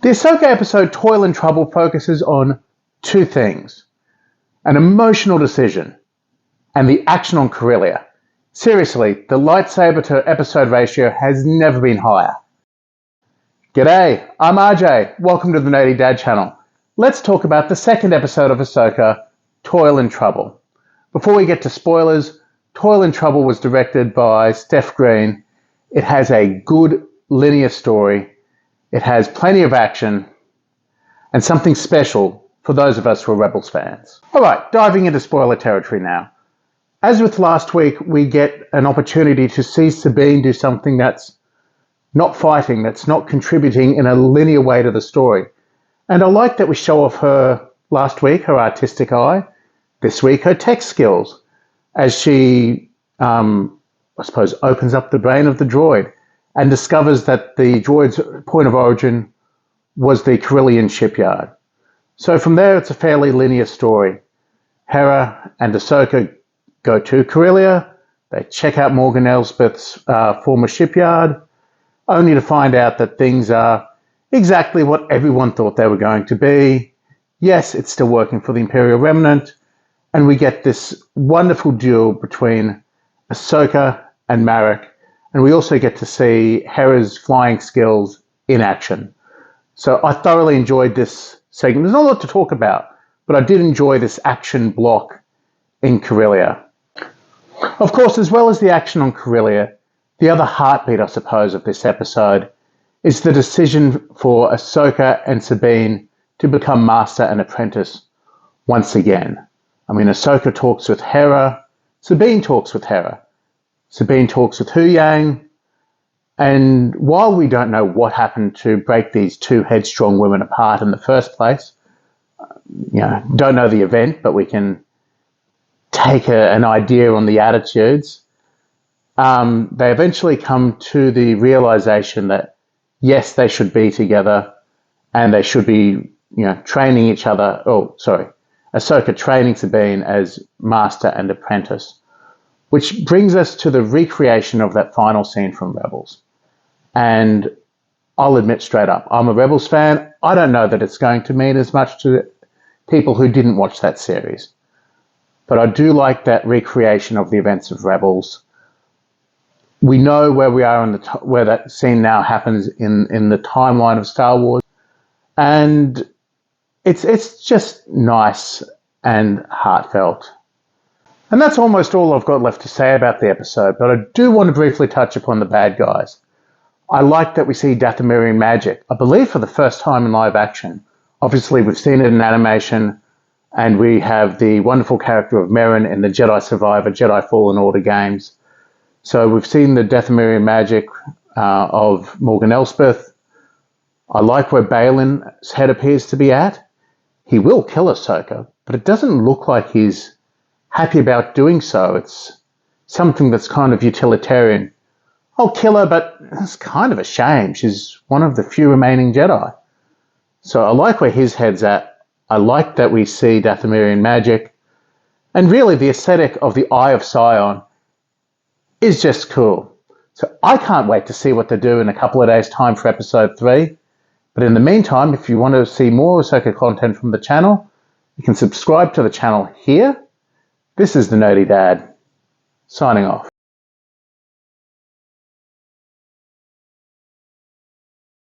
The Ahsoka episode Toil and Trouble focuses on two things: an emotional decision and the action on Corellia. Seriously, the lightsaber to episode ratio has never been higher. G'day, I'm RJ. Welcome to the Nerdy Dad channel. Let's talk about the second episode of Ahsoka, Toil and Trouble. Before we get to spoilers, Toil and Trouble was directed by Steph Green. It has a good linear story. It has plenty of action and something special for those of us who are Rebels fans. Alright, diving into spoiler territory now. As with last week, we get an opportunity to see Sabine do something that's not fighting, that's not contributing in a linear way to the story. And I like that we show off her, last week, her artistic eye, this week, her tech skills, as she, I suppose, opens up the brain of the droid and discovers that the droid's point of origin was the Corellian shipyard. So from there, it's a fairly linear story. Hera and Ahsoka go to Corellia. They check out Morgan Elsbeth's former shipyard, only to find out that things are exactly what everyone thought they were going to be. Yes, it's still working for the Imperial Remnant, and we get this wonderful duel between Ahsoka and Marek, and we also get to see Hera's flying skills in action. So I thoroughly enjoyed this segment. There's not a lot to talk about, but I did enjoy this action block in Corellia. Of course, as well as the action on Corellia, the other heartbeat, I suppose, of this episode is the decision for Ahsoka and Sabine to become master and apprentice once again. I mean, Ahsoka talks with Hera, Sabine talks with Hera, Sabine talks with Huyang, and while we don't know what happened to break these two headstrong women apart in the first place, don't know the event, but we can take an idea on the attitudes. They eventually come to the realization that, yes, they should be together and they should be, training each other. Ahsoka training Sabine as master and apprentice, which brings us to the recreation of that final scene from Rebels. And I'll admit straight up, I'm a Rebels fan. I don't know that it's going to mean as much to people who didn't watch that series. But I do like that recreation of the events of Rebels. We know where we are where that scene now happens in the timeline of Star Wars. And it's just nice and heartfelt. And that's almost all I've got left to say about the episode, but I do want to briefly touch upon the bad guys. I like that we see Dathomirian magic, I believe for the first time in live action. Obviously, we've seen it in animation, and we have the wonderful character of Merrin in the Jedi Survivor, Jedi Fallen Order games. So we've seen the Dathomirian magic of Morgan Elsbeth. I like where Balin's head appears to be at. He will kill Ahsoka, but it doesn't look like he's happy about doing so. It's something that's kind of utilitarian. I'll kill her, but it's kind of a shame. She's one of the few remaining Jedi. So I like where his head's at. I like that we see Dathomirian magic. And really, the aesthetic of the Eye of Sion is just cool. So I can't wait to see what they do in a couple of days' time for episode 3. But in the meantime, if you want to see more Ahsoka content from the channel, you can subscribe to the channel here. This is the Nerdy Dad, signing off.